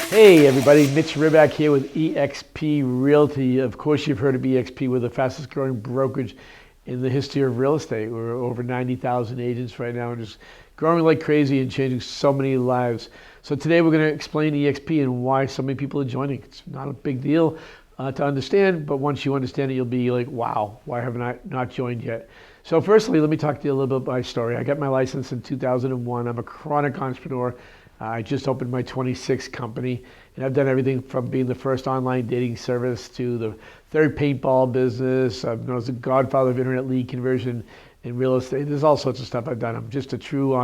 Hey everybody, Mitch Ribak here with eXp Realty. Of course you've heard of eXp. We're the fastest growing brokerage in the history of real estate. We're over 90,000 agents right now and just growing like crazy and changing so many lives. So today we're going to explain eXp and why so many people are joining. It's not a big deal to understand, but once you understand it, you'll be like, wow, why haven't I not joined yet? So firstly, let me talk to you a little bit about my story. I got my license in 2001. I'm a chronic entrepreneur. I just opened my 26th company, and I've done everything from being the first online dating service to the third paintball business. I've known as the godfather of internet lead conversion in real estate. There's all sorts of stuff I've done. I'm just a true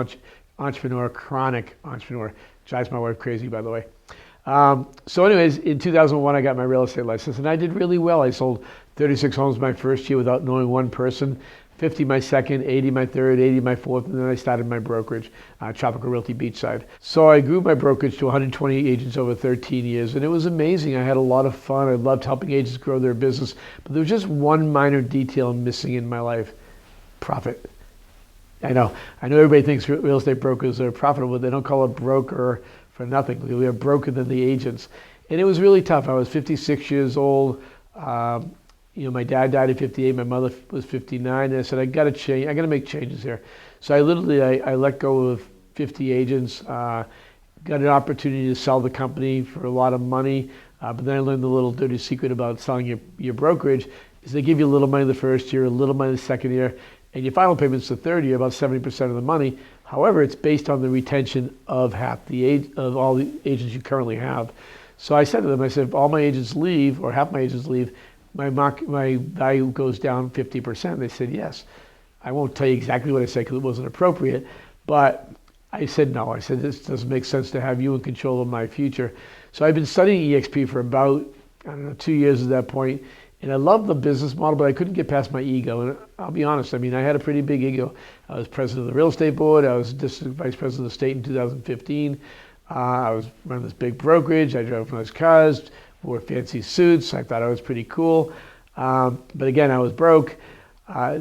entrepreneur, chronic entrepreneur. Drives my wife crazy, by the way. So anyways, in 2001, I got my real estate license, and I did really well. I sold 36 homes my first year without knowing one person. 50 my second, 80 my third, 80 my fourth, and then I started my brokerage, Tropical Realty Beachside. So I grew my brokerage to 120 agents over 13 years, and it was amazing. I had a lot of fun. I loved helping agents grow their business, but there was just one minor detail missing in my life: profit. I know everybody thinks real estate brokers are profitable, but they don't call a broker for nothing. We are broker than the agents. And it was really tough. I was 56 years old. My dad died at 58, my mother was 59, and I said, I got to change, I got to make changes here. So I let go of 50 agents, got an opportunity to sell the company for a lot of money, but then I learned the little dirty secret about selling your brokerage is they give you a little money the first year, a little money the second year, and your final payment's the third year, about 70% of the money. However, it's based on the retention of of all the agents you currently have. So I said to them, I said, if all my agents leave, or half my agents leave, my value goes down 50%. They said yes. I won't tell you exactly what I said because it wasn't appropriate, but I said no. I said this doesn't make sense to have you in control of my future. So I've been studying eXp for about, 2 years at that point, and I love the business model, but I couldn't get past my ego. And I'll be honest, I had a pretty big ego. I was president of the real estate board. I was district vice president of the state in 2015. I was running this big brokerage. I drove nice cars, wore fancy suits. I thought I was pretty cool. But again, I was broke.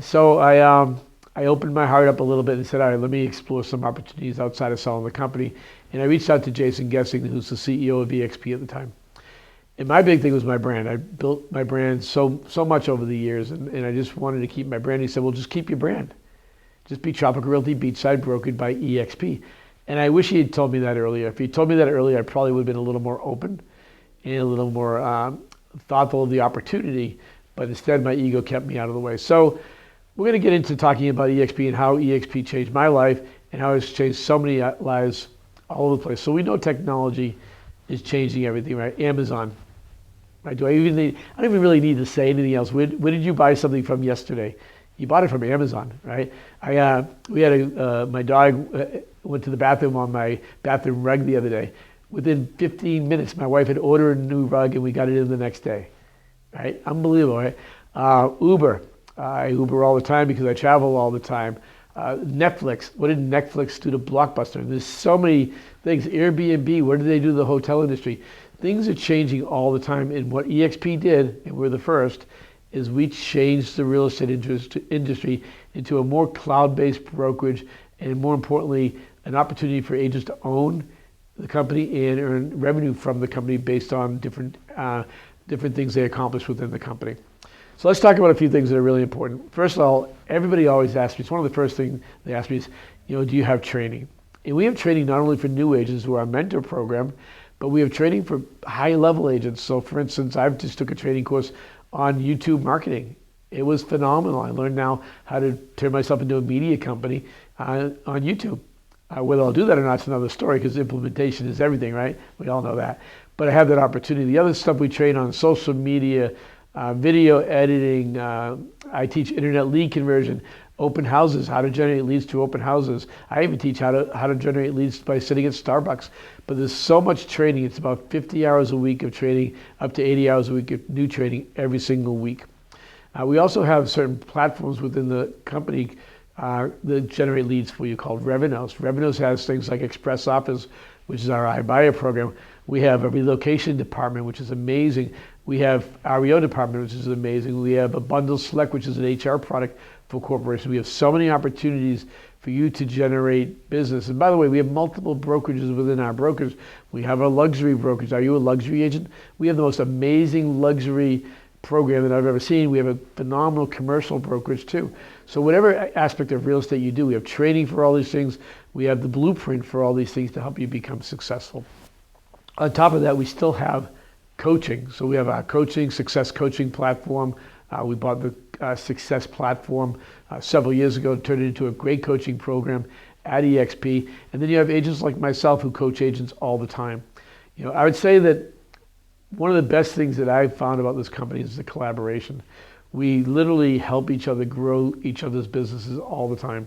So I opened my heart up a little bit and said, all right, let me explore some opportunities outside of selling the company. And I reached out to Jason Gessing, who's the CEO of eXp at the time. And my big thing was my brand. I built my brand so much over the years, and I just wanted to keep my brand. He said, well, just keep your brand. Just be Tropical Realty Beachside, brokered by eXp. And I wish he had told me that earlier. If he told me that earlier, I probably would have been a little more open and a little more thoughtful of the opportunity, but instead my ego kept me out of the way. So we're going to get into talking about eXp and how eXp changed my life and how it's changed so many lives all over the place. So we know technology is changing everything, right? Amazon. Right? I don't even really need to say anything else. Where did you buy something from yesterday? You bought it from Amazon, right? My dog went to the bathroom on my bathroom rug the other day. Within 15 minutes, my wife had ordered a new rug and we got it in the next day, right? Unbelievable, right? Uber. I Uber all the time because I travel all the time. Netflix. What did Netflix do to Blockbuster? There's so many things. Airbnb. What did they do to the hotel industry? Things are changing all the time. And what eXp did, and we're the first, is we changed the real estate industry into a more cloud-based brokerage and, more importantly, an opportunity for agents to own the company and earn revenue from the company based on different things they accomplish within the company. So let's talk about a few things that are really important. First of all, everybody always asks me, it's one of the first things they ask me is, do you have training? And we have training not only for new agents who are our mentor program, but we have training for high-level agents. So for instance, I've just took a training course on YouTube marketing. It was phenomenal. I learned now how to turn myself into a media company on YouTube. Whether I'll do that or not is another story because implementation is everything, right? We all know that. But I have that opportunity. The other stuff we train on: social media, video editing. I teach internet lead conversion, open houses, how to generate leads to open houses. I even teach how to generate leads by sitting at Starbucks. But there's so much training. It's about 50 hours a week of training, up to 80 hours a week of new training every single week. We also have certain platforms within the company that generate leads for you called Revenos. Revenos has things like Express Office, which is our iBuyer program. We have a relocation department, which is amazing. We have REO department, which is amazing. We have a Bundle Select, which is an HR product for corporations. We have so many opportunities for you to generate business. And by the way, we have multiple brokerages within our brokers. We have a luxury brokerage. Are you a luxury agent? We have the most amazing luxury program that I've ever seen. We have a phenomenal commercial brokerage too. So whatever aspect of real estate you do, we have training for all these things. We have the blueprint for all these things to help you become successful. On top of that, we still have coaching. So we have our success coaching platform. We bought the success platform several years ago, turned it into a great coaching program at eXp. And then you have agents like myself who coach agents all the time. I would say that one of the best things that I've found about this company is the collaboration. We literally help each other grow each other's businesses all the time.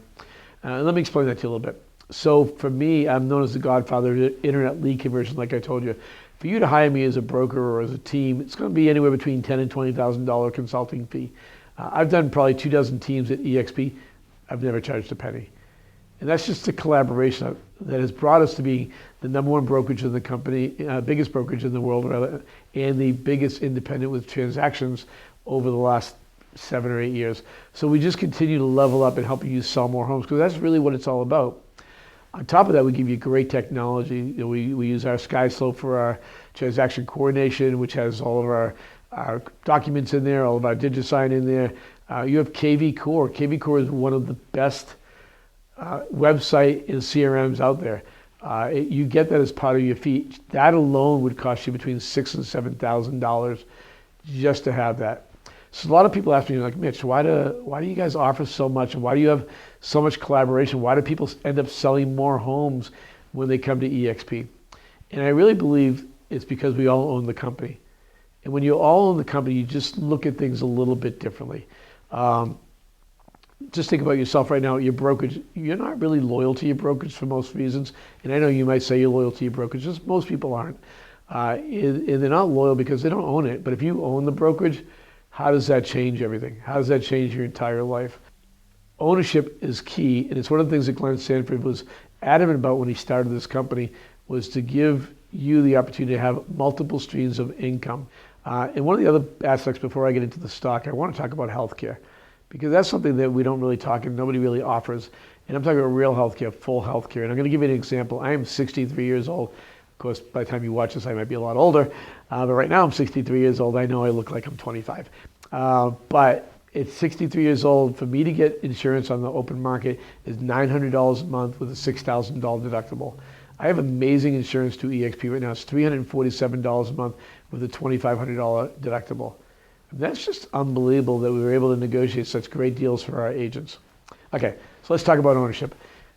Let me explain that to you a little bit. So for me, I'm known as the godfather of internet lead conversion, like I told you. For you to hire me as a broker or as a team, it's going to be anywhere between $10,000 and $20,000 consulting fee. I've done probably 24 teams at eXp. I've never charged a penny. And that's just the collaboration that has brought us to be the #1 brokerage in the company, biggest brokerage in the world, rather, and the biggest independent with transactions over the last 7 or 8 years. So we just continue to level up and help you sell more homes, because that's really what it's all about. On top of that, we give you great technology. We use our SkySlope for our transaction coordination, which has all of our documents in there, all of our DigiSign in there. You have KV Core. KV Core is one of the best website and CRMs out there. You get that as part of your fee. That alone would cost you between $6,000 and $7,000 just to have that. So a lot of people ask me, like, Mitch, why do you guys offer so much, and why do you have so much collaboration? Why do people end up selling more homes when they come to eXp? And I really believe it's because we all own the company. And when you all own the company, you just look at things a little bit differently. Just think about yourself right now at your brokerage. You're not really loyal to your brokerage for most reasons. And I know you might say you're loyal to your brokerage, just most people aren't. And they're not loyal because they don't own it. But if you own the brokerage, how does that change everything? How does that change your entire life? Ownership is key, and it's one of the things that Glenn Sanford was adamant about when he started this company, was to give you the opportunity to have multiple streams of income. And one of the other aspects, before I get into the stock, I want to talk about healthcare, because that's something that we don't really talk and nobody really offers. And I'm talking about real healthcare, full healthcare. And I'm going to give you an example. I am 63 years old. Of course, by the time you watch this, I might be a lot older. But right now I'm 63 years old. I know I look like I'm 25. But at 63 years old, for me to get insurance on the open market is $900 a month with a $6,000 deductible. I have amazing insurance through eXp right now. It's $347 a month with a $2,500 deductible. That's just unbelievable that we were able to negotiate such great deals for our agents. Okay, so let's talk about ownership.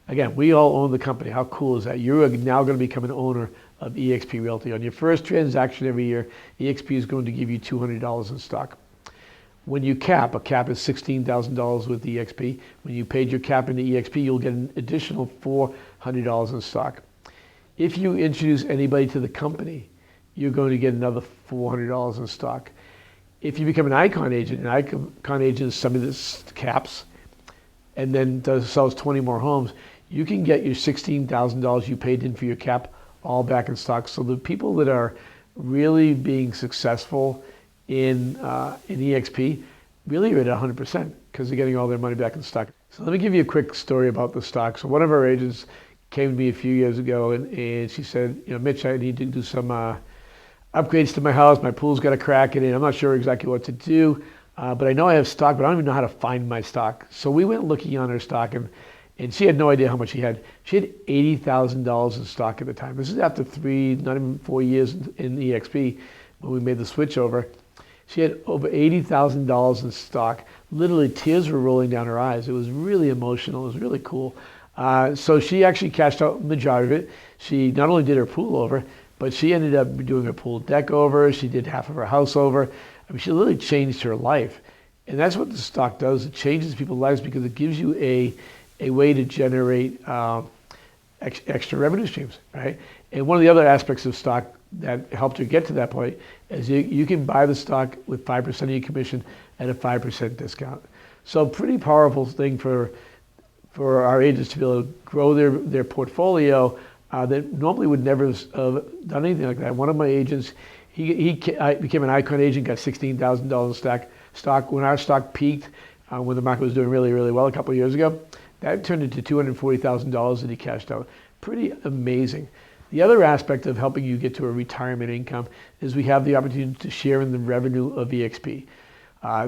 Again, we all own the company. How cool is that? You are now going to become an owner of eXp Realty. On your first transaction every year, eXp is going to give you $200 in stock. When you cap, a cap is $16,000 with eXp. When you paid your cap into eXp, you'll get an additional $400 in stock. If you introduce anybody to the company, you're going to get another $400 in stock. If you become an icon agent, an icon agent is somebody that caps and then sells 20 more homes, you can get your $16,000 you paid in for your cap all back in stock. So the people that are really being successful in eXp really are at 100% because they're getting all their money back in stock. So let me give you a quick story about the stock. So one of our agents came to me a few years ago and she said, Mitch, I need to do some upgrades to my house. My pool's got a crack in it. I'm not sure exactly what to do, but I know I have stock, but I don't even know how to find my stock. So we went looking on her stock, and she had no idea how much she had. She had $80,000 in stock at the time. This is after 3, not even 4 years in eXp when we made the switch over. She had over $80,000 in stock. Literally, tears were rolling down her eyes. It was really emotional. It was really cool. So she actually cashed out the majority of it. She not only did her pool over, but she ended up doing her pool deck over. She did half of her house over. I mean, she literally changed her life. And that's what the stock does. It changes people's lives because it gives you a way to generate extra revenue streams, right? And one of the other aspects of stock that helped her get to that point is you can buy the stock with 5% of your commission at a 5% discount. So pretty powerful thing for our agents to be able to grow their portfolio that normally would never have done anything like that. One of my agents, he became an icon agent, got $16,000 stock when our stock peaked, when the market was doing really, really well a couple of years ago. That turned into $240,000 that he cashed out. Pretty amazing. The other aspect of helping you get to a retirement income is we have the opportunity to share in the revenue of eXp.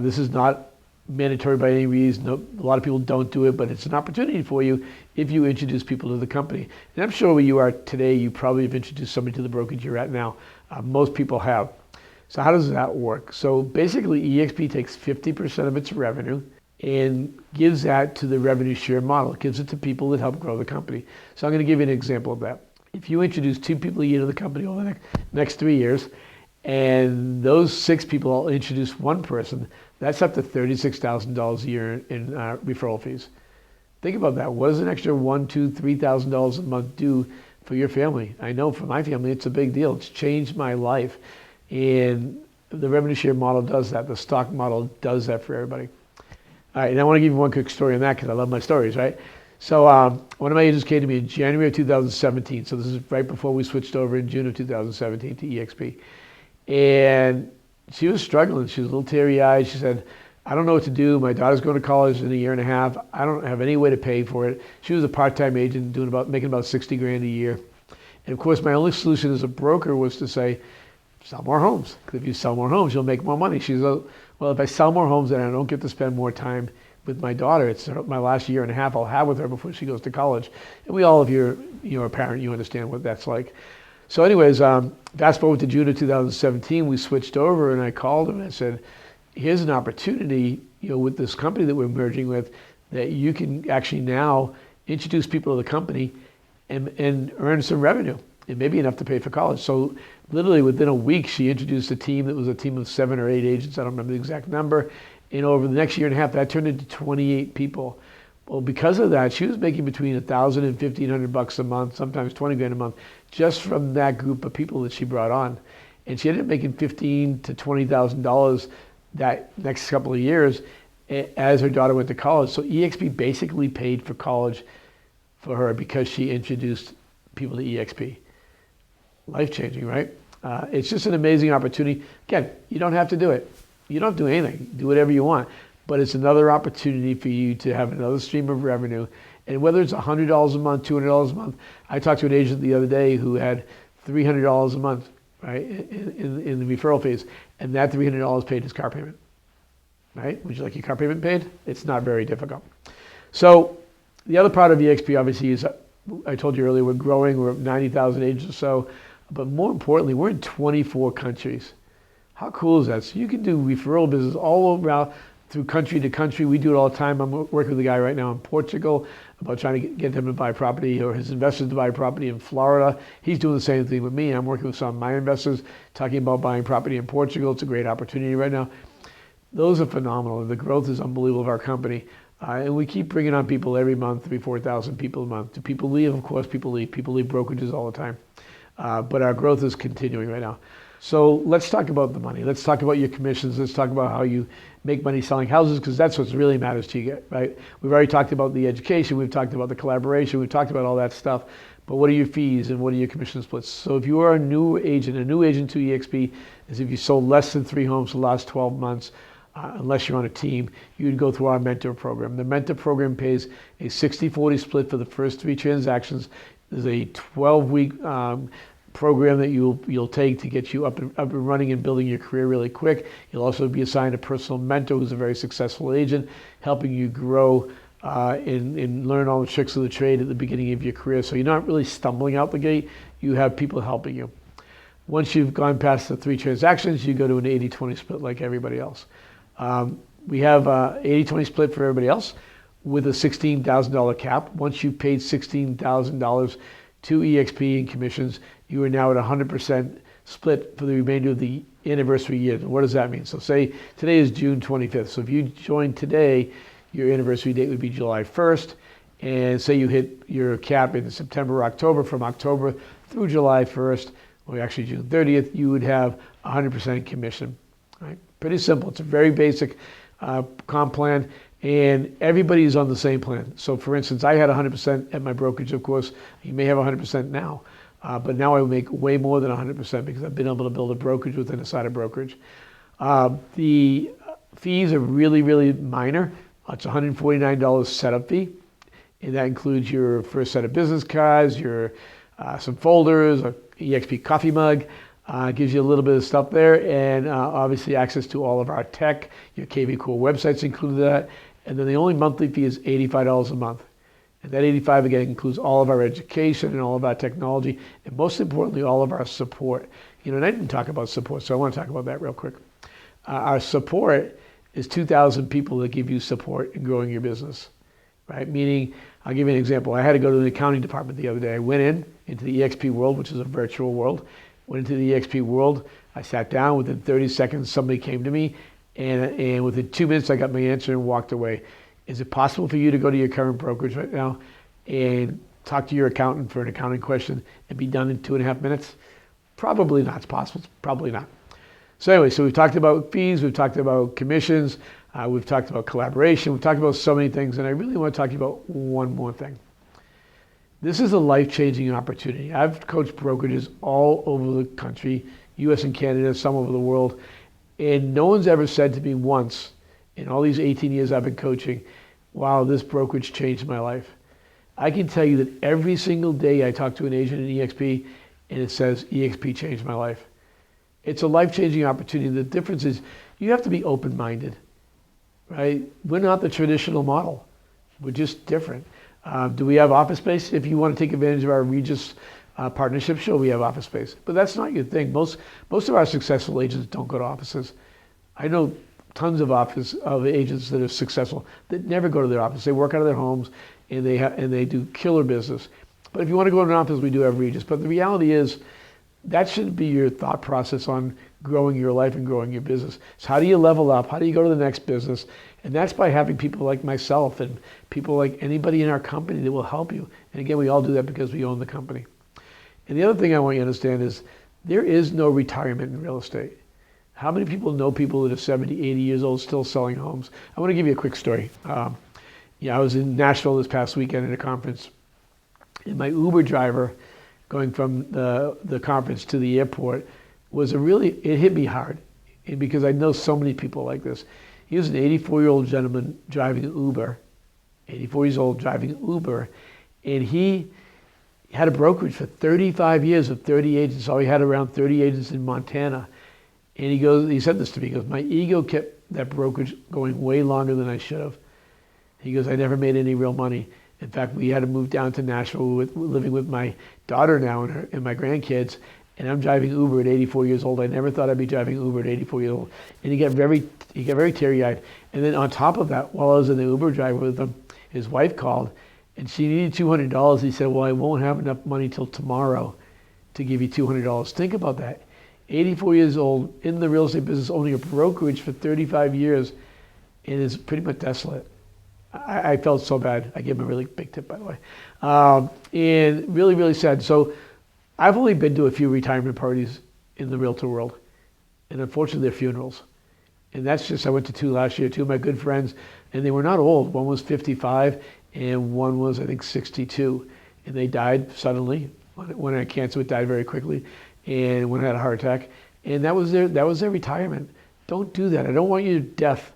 This is not mandatory by any reason. No, a lot of people don't do it, but it's an opportunity for you if you introduce people to the company. And I'm sure where you are today, you probably have introduced somebody to the brokerage you're at now. Most people have. So how does that work? So basically, eXp takes 50% of its revenue and gives that to the revenue share model. It gives it to people that help grow the company. So I'm going to give you an example of that. If you introduce 2 people a year to the company over the next 3 years, and those 6 people all introduce 1 person, that's up to $36,000 a year in referral fees. Think about that. What does an extra $1,000, $2,000, $3,000 a month do for your family? I know for my family, it's a big deal. It's changed my life. And the revenue share model does that. The stock model does that for everybody. All right, and I want to give you one quick story on that because I love my stories, right? So one of my agents came to me in January of 2017. So this is right before we switched over in June of 2017 to eXp. And she was struggling. She was a little teary-eyed. She said, I don't know what to do. My daughter's going to college in a year and a half. I don't have any way to pay for it. She was a part-time agent making about 60 grand a year. And of course, my only solution as a broker was to say, sell more homes. Because if you sell more homes, you'll make more money. She said, well, if I sell more homes and I don't get to spend more time with my daughter, it's my last year and a half I'll have with her before she goes to college. And we all, if you're a parent, you understand what that's like. So anyways, fast forward to June of 2017, we switched over and I called him and I said, here's an opportunity, with this company that we're merging with, that you can actually now introduce people to the company and earn some revenue. It may be enough to pay for college. So literally within a week, she introduced a team that was a team of 7 or 8 agents. I don't remember the exact number. And over the next year and a half, that turned into 28 people. Well, because of that, she was making between $1,000 and $1,500 a month, sometimes 20 grand a month, just from that group of people that she brought on. And she ended up making $15,000 to $20,000 that next couple of years as her daughter went to college. So eXp basically paid for college for her because she introduced people to eXp. Life-changing, right? It's just an amazing opportunity. Again, you don't have to do it. You don't have to do anything. Do whatever you want. But it's another opportunity for you to have another stream of revenue. And whether it's $100 a month, $200 a month. I talked to an agent the other day who had $300 a month, right, in the referral fees. And that $300 paid his car payment, right? Would you like your car payment paid? It's not very difficult. So the other part of eXp obviously is, I told you earlier, we're growing. We're up 90,000 agents or so. But more importantly, we're in 24 countries. How cool is that? So you can do referral business all around through country to country. We do it all the time. I'm working with a guy right now in Portugal about trying to get him to buy property or his investors to buy property in Florida. He's doing the same thing with me. I'm working with some of my investors talking about buying property in Portugal. It's a great opportunity right now. Those are phenomenal. The growth is unbelievable of our company. And we keep bringing on people every month, 3,000 to 4,000 people a month. Do people leave? Of course, people leave. People leave brokerages all the time. But our growth is continuing right now. So let's talk about the money. Let's talk about your commissions. Let's talk about how you make money selling houses, because that's what really matters to you, right? We've already talked about the education. We've talked about the collaboration. We've talked about all that stuff. But what are your fees and what are your commission splits? So if you are a new agent to eXp is if you sold less than 3 homes for the last 12 months, unless you're on a team, you would go through our mentor program. The mentor program pays a 60-40 split for the first 3 transactions. There's a 12-week program that you'll take to get you up and running and building your career really quick. You'll also be assigned a personal mentor who's a very successful agent, helping you grow and learn all the tricks of the trade at the beginning of your career. So you're not really stumbling out the gate. You have people helping you. Once you've gone past the 3 transactions, you go to an 80-20 split like everybody else. We have an 80-20 split for everybody else with a $16,000 cap. Once you've paid $16,000 to eXp in commissions, you are now at 100% split for the remainder of the anniversary year. What does that mean? So say today is June 25th. So if you join today, your anniversary date would be July 1st. And say you hit your cap in September or October, from October through July 1st, or actually June 30th, you would have 100% commission. Right? Pretty simple. It's a very basic comp plan. And everybody's on the same plan. So for instance, I had 100% at my brokerage, of course. You may have 100% now. But now I make way more than 100% because I've been able to build a brokerage within a side of brokerage. The fees are really, really minor. It's $149 setup fee. And that includes your first set of business cards, your some folders, an eXp coffee mug. Gives you a little bit of stuff there, and obviously access to all of our tech. Your KV Core website's included that. And then the only monthly fee is $85 a month. And that $85 again includes all of our education and all of our technology, and most importantly, all of our support. You know, and I didn't talk about support, so I want to talk about that real quick. Our support is 2,000 people that give you support in growing your business, right? Meaning, I'll give you an example. I had to go to the accounting department the other day. I went into the eXp world, which is a virtual world. Went into the eXp world. I sat down. Within 30 seconds, somebody came to me, and within 2 minutes, I got my answer and walked away. Is it possible for you to go to your current brokerage right now and talk to your accountant for an accounting question and be done in 2.5 minutes? Probably not. It's possible. Probably not. So anyway, so we've talked about fees. We've talked about commissions. We've talked about collaboration. We've talked about so many things, and I really want to talk to you about one more thing. This is a life-changing opportunity. I've coached brokerages all over the country, US and Canada, some over the world, and no one's ever said to me once, in all these 18 years I've been coaching, wow, this brokerage changed my life. I can tell you that every single day I talk to an agent in eXp, and it says, eXp changed my life. It's a life-changing opportunity. The difference is you have to be open-minded, right? We're not the traditional model. We're just different. Do we have office space? If you want to take advantage of our Regis partnership, sure, we have office space. But that's not your thing. Most of our successful agents don't go to offices. I know tons of agents that are successful that never go to their office. They work out of their homes, and they do killer business. But if you want to go to an office, we do have Regis. But the reality is that should be your thought process on growing your life and growing your business. So how do you level up? How do you go to the next business? And that's by having people like myself and people like anybody in our company that will help you. And again, we all do that because we own the company. And the other thing I want you to understand is there is no retirement in real estate. How many people know people that are 70, 80 years old still selling homes? I want to give you a quick story. I was in Nashville this past weekend at a conference, and my Uber driver going from the conference to the airport it hit me hard, and because I know so many people like this. He was an 84-year-old gentleman driving an Uber, 84 years old driving an Uber, and he had a brokerage for 35 years with 30 agents. So he had around 30 agents in Montana. And he said this to me, he goes, my ego kept that brokerage going way longer than I should have. He goes, I never made any real money. In fact, we had to move down to Nashville living with my daughter now and my grandkids, and I'm driving Uber at 84 years old. I never thought I'd be driving Uber at 84 years old. And he got very teary-eyed. And then on top of that, while I was in the Uber driver with him, his wife called, and she needed $200. He said, well, I won't have enough money till tomorrow to give you $200. Think about that. 84 years old, in the real estate business, owning a brokerage for 35 years, and is pretty much desolate. I felt so bad. I gave him a really big tip, by the way. And really, really sad. So I've only been to a few retirement parties in the realtor world, and unfortunately they're funerals. And that's just, I went to 2 last year, 2 of my good friends, and they were not old. One was 55, and one was, I think, 62. And they died suddenly. One had cancer, it died very quickly, and one had a heart attack. And that was their retirement. Don't do that. I don't want your death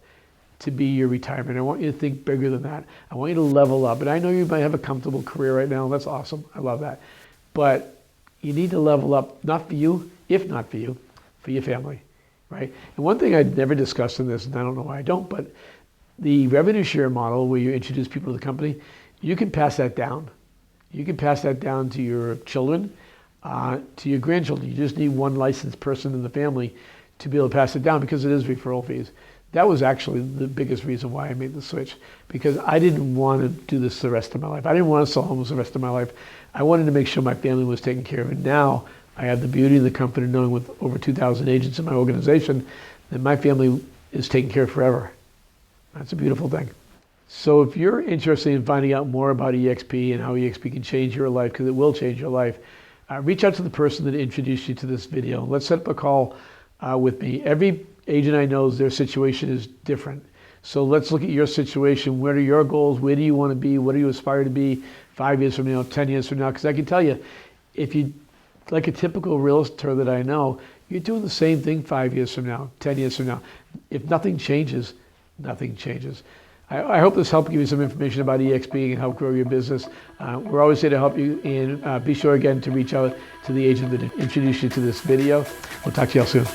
to be your retirement. I want you to think bigger than that. I want you to level up. And I know you might have a comfortable career right now. That's awesome. I love that. But you need to level up, not for you, if not for you, for your family, right? And one thing I'd never discussed in this, and I don't know why I don't, but the revenue share model where you introduce people to the company, you can pass that down. You can pass that down to your children, to your grandchildren. You just need one licensed person in the family to be able to pass it down because it is referral fees. That was actually the biggest reason why I made the switch, because I didn't want to do this the rest of my life. I didn't want to sell homes the rest of my life. I wanted to make sure my family was taken care of. And now I have the beauty of the company knowing with over 2,000 agents in my organization that my family is taken care of forever. That's a beautiful thing. So if you're interested in finding out more about eXp and how eXp can change your life, because it will change your life, reach out to the person that introduced you to this video. Let's set up a call with me. Every agent I know, their situation is different. So let's look at your situation. What are your goals? Where do you want to be? What do you aspire to be 5 years from now, 10 years from now? Because I can tell you, if you, like a typical realtor that I know, you're doing the same thing 5 years from now, 10 years from now. If nothing changes, nothing changes. I hope this helped give you some information about eXp and help grow your business. We're always here to help you, and be sure again to reach out to the agent that introduced you to this video. We'll talk to you all soon.